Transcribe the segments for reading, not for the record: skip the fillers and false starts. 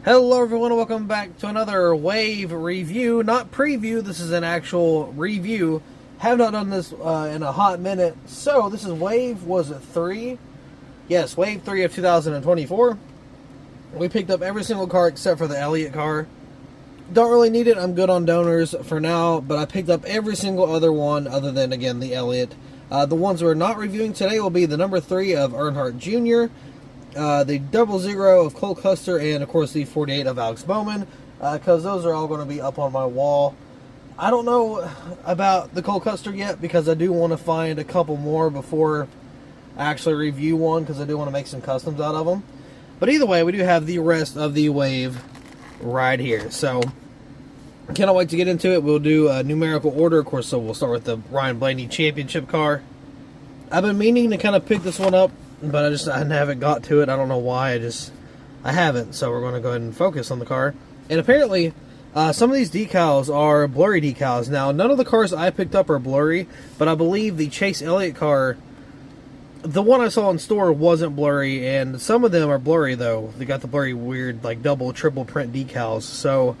Hello everyone, welcome back to another Wave review. Not preview, this is an actual review. Have not done this in a hot minute. So this is Wave, was it 3? Yes, Wave 3 of 2024. We picked up every single car except for the Elliott car. Don't really need it, I'm good on donors for now, but I picked up every single other one other than, again, the Elliott. The ones we're not reviewing today will be the number 3 of Earnhardt Jr., the 00 of Cole Custer, and of course the 48 of Alex Bowman, because those are all going to be up on my wall. I don't know about the Cole Custer yet, because I do want to find a couple more before I actually review one, because I do want to make some customs out of them. But either way, we do have the rest of the Wave right here, so cannot wait to get into it. We'll do a numerical order, of course, so we'll start with the Ryan Blaney championship car. I've been meaning to kind of pick this one up, but I haven't got to it. I don't know why. I haven't. So we're going to go ahead and focus on the car. And apparently, some of these decals are blurry decals. Now, none of the cars I picked up are blurry, but I believe the Chase Elliott car, the one I saw in store, wasn't blurry, and some of them are blurry, though. They got the blurry, weird, like, double, triple print decals. So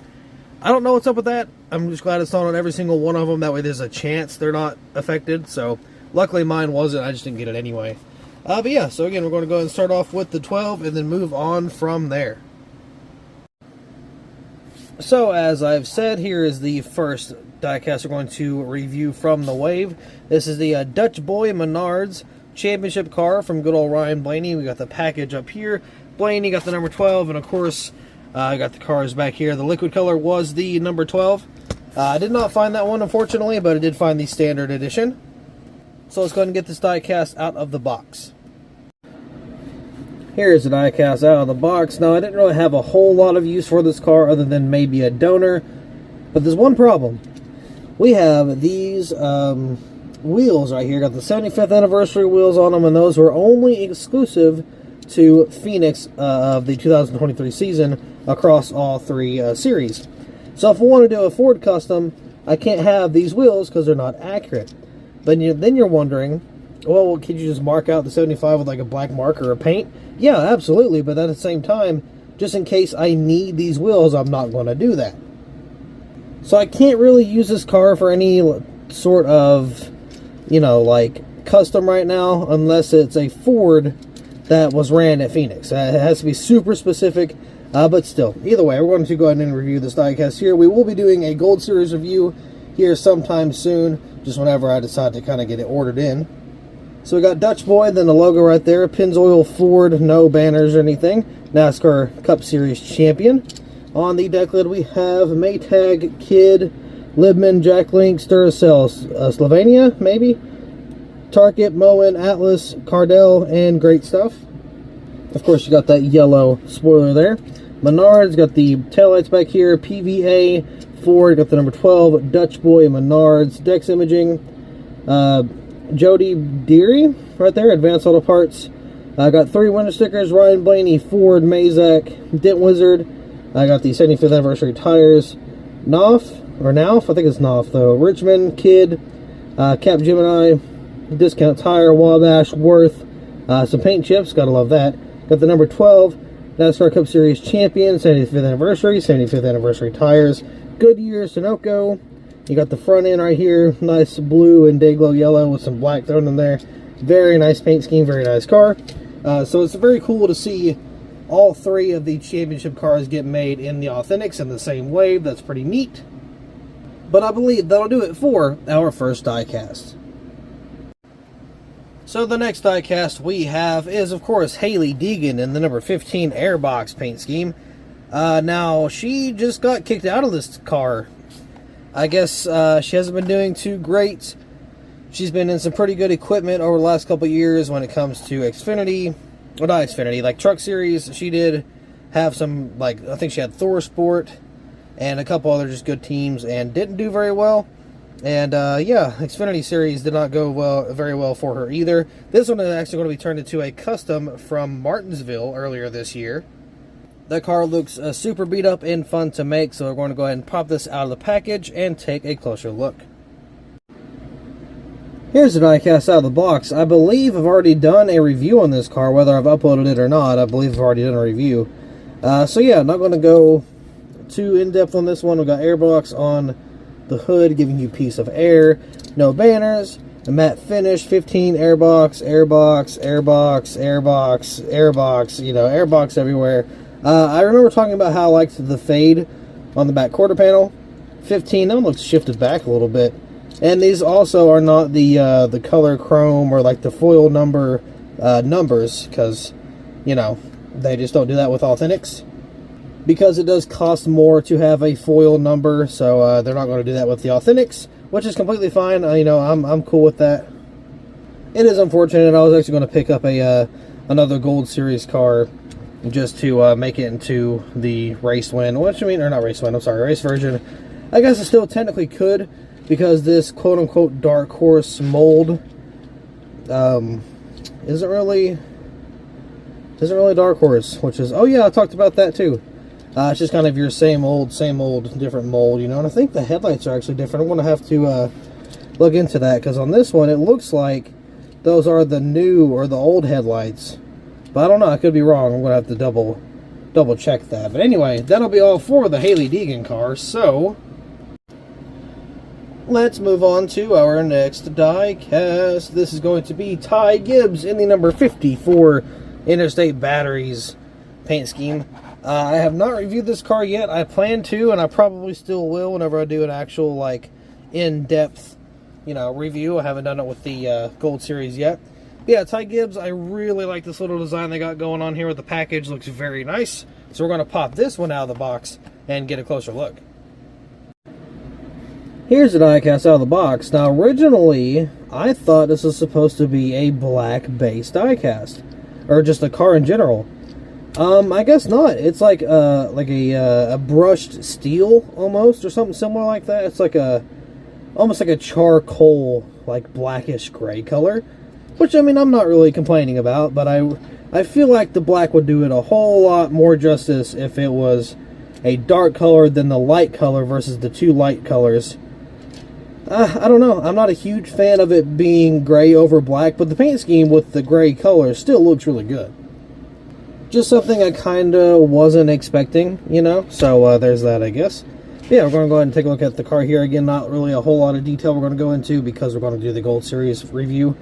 I don't know what's up with that. I'm just glad it's not on every single one of them. That way there's a chance they're not affected. So luckily mine wasn't. I just didn't get it anyway. But yeah, so again, we're going to go ahead and start off with the 12 and then move on from there. So, as I've said, here is the first diecast we're going to review from the Wave. This is the Dutch Boy Menards championship car from good old Ryan Blaney. We got the package up here. Blaney got the number 12, and of course, I got the cars back here. The liquid color was the number 12. I did not find that one, unfortunately, but I did find the standard edition. So let's go ahead and get this diecast out of the box. Here's the diecast out of the box. Now, I didn't really have a whole lot of use for this car other than maybe a donor, but there's one problem. We have these wheels right here. Got the 75th anniversary wheels on them, and those were only exclusive to Phoenix of the 2023 season across all three series. So if I want to do a Ford custom, I can't have these wheels because they're not accurate. Then you're wondering, well, could you just mark out the 75 with like a black marker or paint? Yeah, absolutely, but at the same time, just in case I need these wheels, I'm not going to do that. So I can't really use this car for any sort of, like custom right now, unless it's a Ford that was ran at Phoenix. It has to be super specific, but still. Either way, we're going to go ahead and review this diecast here. We will be doing a Gold Series review here sometime soon, just whenever I decide to kind of get it ordered in. So we got Dutch Boy, then the logo right there, Pennzoil Ford, no banners or anything, NASCAR Cup Series champion. On the deck lid we have Maytag, Kid, Libman, Jack Link, Duracell, Slovenia, maybe, Target, Moen, Atlas, Cardell, and Great Stuff. Of course, you got that yellow spoiler there. Menards, got the taillights back here, PVA, Ford, got the number 12, Dutch Boy, Menards, Dex Imaging, Jody Deary, right there, Advanced Auto Parts. I got 3 winter stickers, Ryan Blaney, Ford, Mazak, Dent Wizard. I got the 75th anniversary tires, Nauf, I think it's Nauf though, Richmond, Kid, Cap Gemini, Discount Tire, Wabash, Worth, some paint chips, gotta love that. Got the number 12, NASCAR Cup Series champion, 75th anniversary tires, Goodyear, Sunoco. You got the front end right here, nice blue and Dayglow yellow with some black thrown in there. Very nice paint scheme, very nice car. So it's very cool to see all 3 of the championship cars get made in the Authentics in the same Wave. That's pretty neat. But I believe that'll do it for our first diecast. So the next diecast we have is, of course, Hailie Deegan in the number 15 airbox paint scheme. Now, she just got kicked out of this car. I guess she hasn't been doing too great. She's been in some pretty good equipment over the last couple of years when it comes to Xfinity. Well, not Xfinity, like Truck Series. She did have some, like, I think she had Thor Sport and a couple other just good teams and didn't do very well. And, yeah, Xfinity Series did not go very well for her either. This one is actually going to be turned into a custom from Martinsville earlier this year. That car looks super beat up and fun to make, so we're going to go ahead and pop this out of the package and take a closer look. Here's the diecast out of the box. I believe I've already done a review on this car, whether I've uploaded it or not. I believe I've already done a review. So yeah, not going to go too in-depth on this one. We've got airbox on the hood, giving you peace of air. No banners. A matte finish, 15 airbox, airbox, airbox, airbox, airbox, you know, airbox everywhere. I remember talking about how I liked the fade on the back quarter panel. 15, that one looks shifted back a little bit. And these also are not the color chrome or like the foil number numbers, because, you know, they just don't do that with Authentics. Because it does cost more to have a foil number, so they're not going to do that with the Authentics, which is completely fine. You know, I'm cool with that. It is unfortunate. I was actually going to pick up another Gold Series car just to make it into the race win. What you mean? Or not race win, I'm sorry, race version. I guess I still technically could, because this quote-unquote dark horse mold isn't really dark horse, which is, oh yeah, I talked about that too. It's just kind of your same old, different mold, you know. And I think the headlights are actually different. I'm going to have to look into that, because on this one, it looks like those are the new or the old headlights. But I don't know. I could be wrong. I'm going to have to double check that. But anyway, that'll be all for the Hailie Deegan car. So let's move on to our next diecast. This is going to be Ty Gibbs in the number 54 Interstate Batteries paint scheme. I have not reviewed this car yet. I plan to, and I probably still will whenever I do an actual, like, in-depth, you know, review. I haven't done it with the Gold Series yet. But yeah, Ty Gibbs, I really like this little design they got going on here with the package. Looks very nice. So we're going to pop this one out of the box and get a closer look. Here's the diecast out of the box. Now, originally, I thought this was supposed to be a black-based diecast, or just a car in general. I guess not. It's like a brushed steel almost, or something similar like that. It's like almost like a charcoal, like blackish gray color, which, I mean, I'm not really complaining about, but I feel like the black would do it a whole lot more justice if it was a dark color than the light color versus the two light colors. I don't know. I'm not a huge fan of it being gray over black, but the paint scheme with the gray color still looks really good. Just something I kind of wasn't expecting, you know, so there's that, I guess. Yeah, we're going to go ahead and take a look at the car here. Again, not really a whole lot of detail we're going to go into, because we're going to do the Gold Series review.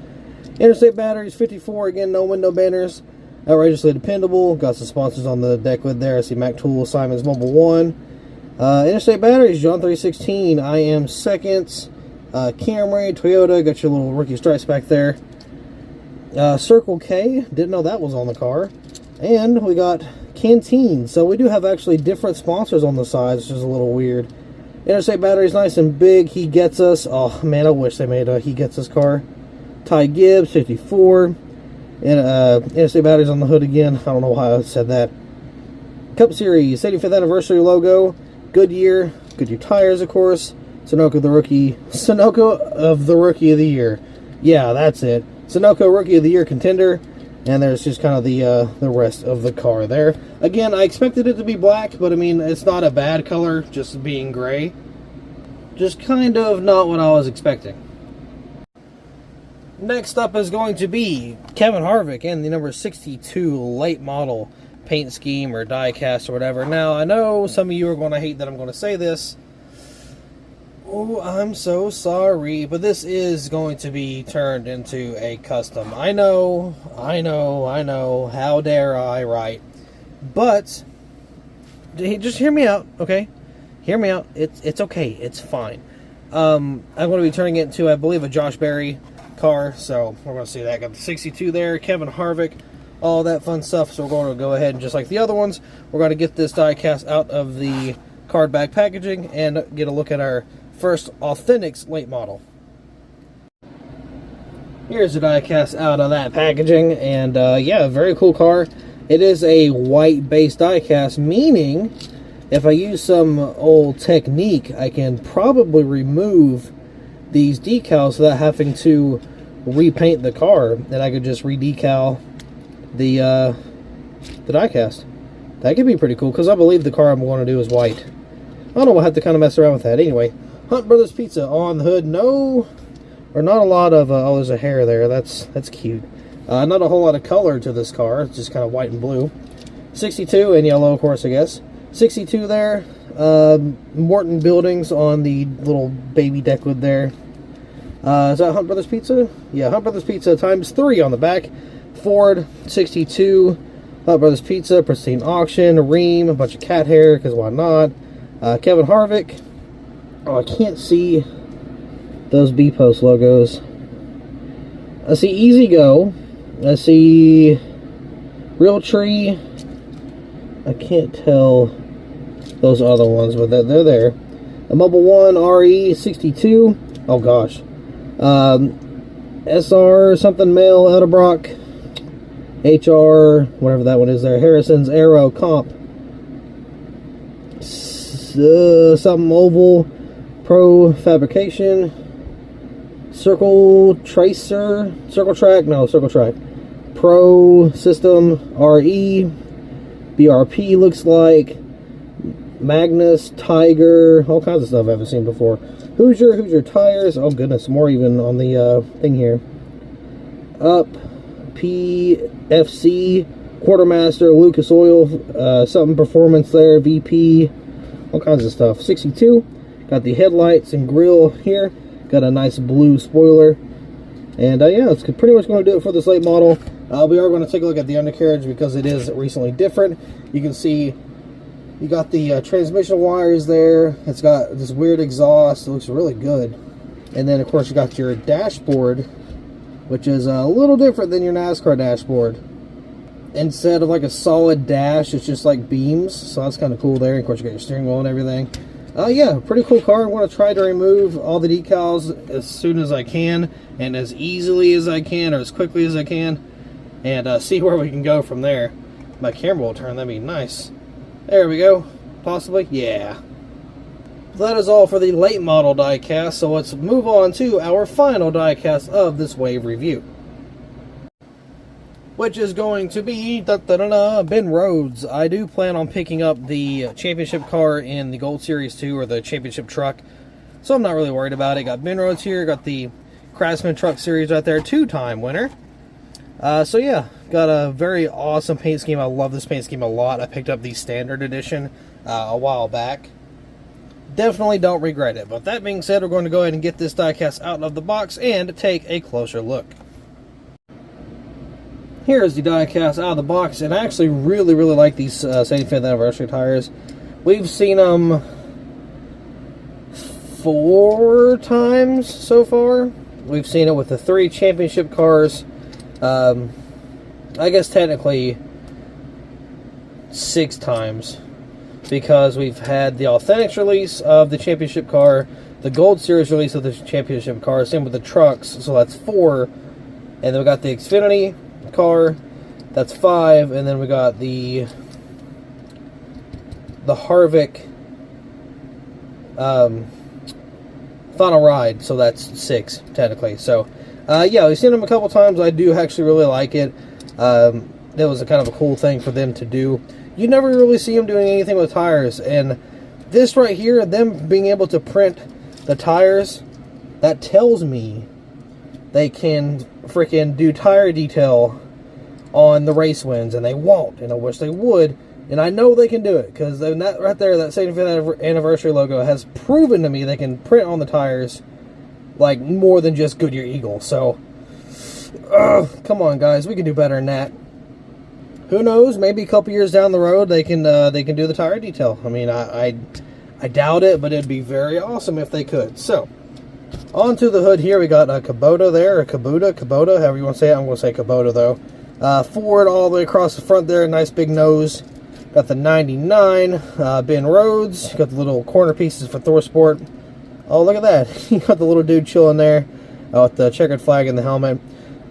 Interstate Batteries, 54, again, no window banners. Outrageously dependable. Got some sponsors on the deck lid there. I see Mac Tool, Simon's Mobile One. Interstate Batteries, John 316, I Am Seconds. Camry, Toyota, got your little rookie stripes back there. Circle K, didn't know that was on the car. And we got Canteen. So we do have actually different sponsors on the sides, which is a little weird. Interstate Batteries, nice and big. He Gets Us. Oh, man, I wish they made a He Gets Us car. Ty Gibbs, 54. And Interstate Batteries on the hood again. I don't know why I said that. Cup Series, 75th anniversary logo. Goodyear tires, of course. Sunoco of the Rookie of the Year. Yeah, that's it. Sunoco Rookie of the Year contender. And there's just kind of the rest of the car there. Again, I expected it to be black, but I mean, it's not a bad color, just being gray. Just kind of not what I was expecting. Next up is going to be Kevin Harvick in the number 62 late model paint scheme or diecast or whatever. Now, I know some of you are going to hate that I'm going to say this. Oh, I'm so sorry, but this is going to be turned into a custom. I know, how dare I, right? But, just hear me out, okay? Hear me out, it's okay, it's fine. I'm going to be turning it into, I believe, a Josh Berry car, so we're going to see that. Got the 62 there, Kevin Harvick, all that fun stuff, so we're going to go ahead and just like the other ones, we're going to get this diecast out of the card back packaging and get a look at our first Authentics late model. Here's the diecast out of that packaging, and yeah, very cool car. It is a white based diecast, meaning if I use some old technique, I can probably remove these decals without having to repaint the car, and I could just re-decal the diecast. That could be pretty cool, because I believe the car I'm going to do is white. I don't know, we'll have to kind of mess around with that. Anyway, Hunt Brothers Pizza on the hood. No, or not a lot of, oh, there's a hair there. That's cute. Not a whole lot of color to this car. It's just kind of white and blue. 62 in yellow, of course, I guess. 62 there. Morton Buildings on the little baby deck wood there. Is that Hunt Brothers Pizza? Yeah, Hunt Brothers Pizza ×3 on the back. Ford 62. Hunt Brothers Pizza, pristine auction, Ream, a bunch of cat hair, because why not? Kevin Harvick. Oh, I can't see those B-Post logos. I see Easy Go. I see Real Tree. I can't tell those other ones, but they're there. A Mobile One RE62. Oh gosh. SR something Mail Edelbrock. HR whatever that one is there. Harrison's Aero Comp. Something Oval Pro Fabrication. Circle Tracer. Circle Track. No, Circle Track. Pro System RE. BRP looks like. Magnus, Tiger, all kinds of stuff I haven't seen before. Hoosier Tires. Oh goodness, more even on the thing here. Up, PFC, Quartermaster, Lucas Oil, something Performance there, VP, all kinds of stuff. 62, got the headlights and grill here. Got a nice blue spoiler. And yeah, that's pretty much going to do it for this late model. We are going to take a look at the undercarriage because it is recently different. You can see you got the transmission wires there. It's got this weird exhaust. It looks really good. And then, of course, you got your dashboard, which is a little different than your NASCAR dashboard. Instead of like a solid dash, it's just like beams. So that's kind of cool there. And of course, you got your steering wheel and everything. Yeah, pretty cool car. I'm going to try to remove all the decals as soon as I can, and as easily as I can, or as quickly as I can, and see where we can go from there. My camera will turn. That'd be nice. There we go. Possibly? Yeah. That is all for the late model diecast, so let's move on to our final diecast of this wave review. Which is going to be Ben Rhodes. I do plan on picking up the championship car in the Gold Series 2, or the championship truck, so I'm not really worried about it. Got Ben Rhodes here, got the Craftsman Truck Series right there, 2-time winner. So yeah, got a very awesome paint scheme. I love this paint scheme a lot. I picked up the standard edition a while back. Definitely don't regret it. But that being said, we're going to go ahead and get this diecast out of the box and take a closer look. Here's the diecast out of the box, and I actually really like these 75th anniversary tires. We've seen them 4 times so far. We've seen it with the 3 championship cars. I guess technically 6 times, because we've had the Authentics release of the championship car, the Gold Series release of the championship car, same with the trucks, so that's 4, and then we got the Xfinity car, that's 5, and then we got the Harvick final ride, so that's 6 technically. So yeah, we've seen them a couple times. I do actually really like it. That was a kind of a cool thing for them to do. You never really see them doing anything with tires, and this right here, them being able to print the tires, that tells me they can freaking do tire detail on the race wins, and they won't, and I wish they would, and I know they can do it, because that right there, that 75th anniversary logo has proven to me they can print on the tires like more than just Goodyear Eagle. So come on guys, we can do better than that. Who knows, maybe a couple years down the road they can do the tire detail. I mean, I doubt it, but it'd be very awesome if they could. So onto the hood here, we got a Kubota there, or Kubota, however you want to say it. I'm going to say Kubota though. Ford all the way across the front there, nice big nose. Got the 99 Ben Rhodes. Got the little corner pieces for Thor Sport. Oh, look at that. You got the little dude chilling there with the checkered flag in the helmet.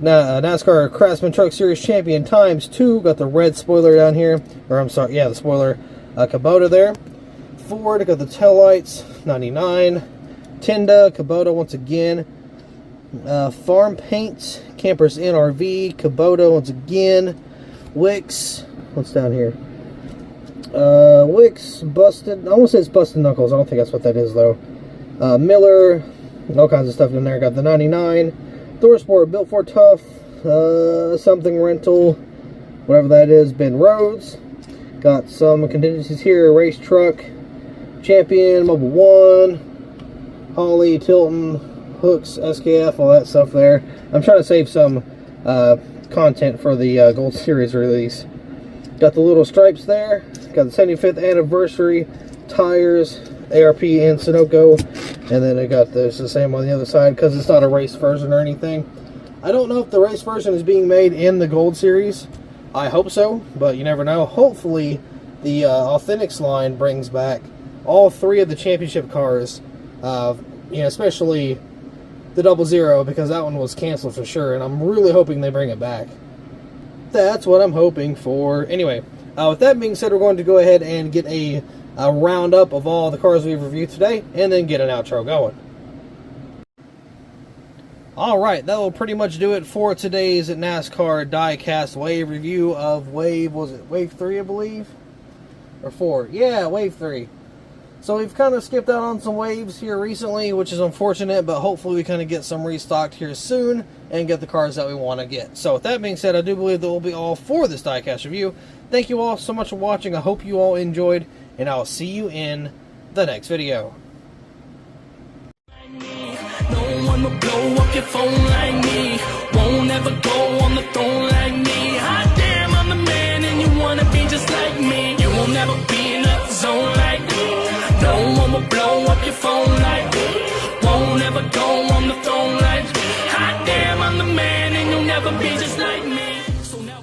Now, NASCAR Craftsman Truck Series Champion ×2. Got the red spoiler down here. Or, I'm sorry, yeah, the spoiler. Kubota there. Ford, got the taillights. 99. Tenda, Kubota once again. Farm Paint, Campers NRV, Kubota once again. Wicks, what's down here? Wicks, Busted. I won't say it's Busted Knuckles. I don't think that's what that is, though. Miller, all kinds of stuff in there. Got the 99. Thor Sport, Built for Tough, something rental, whatever that is. Ben Rhodes. Got some contingencies here. Race Truck, Champion, Mobile 1, Holly, Tilton, Hooks, SKF, all that stuff there. I'm trying to save some content for the Gold Series release. Got the little stripes there. Got the 75th anniversary tires, ARP and Sunoco. And then I got this the same on the other side because it's not a race version or anything. I don't know if the race version is being made in the Gold Series. I hope so, but you never know. Hopefully the Authentics line brings back all 3 of the championship cars, especially the 00, because that one was canceled for sure, and I'm really hoping they bring it back. That's what I'm hoping for. Anyway, with that being said, we're going to go ahead and get a roundup of all the cars we've reviewed today, and then get an outro going. Alright, that will pretty much do it for today's NASCAR Diecast Wave review of Wave 3, I believe? Or 4? Yeah, Wave 3. So we've kind of skipped out on some waves here recently, which is unfortunate, but hopefully we kind of get some restocked here soon and get the cars that we want to get. So with that being said, I do believe that will be all for this Diecast review. Thank you all so much for watching. I hope you all enjoyed, and I'll see you in the next video. No one will blow up your phone like me. Won't ever go on the throne like me. Hot damn, I'm the man and you wanna be just like me. You will never be in a zone like me. No one will blow up your phone like me.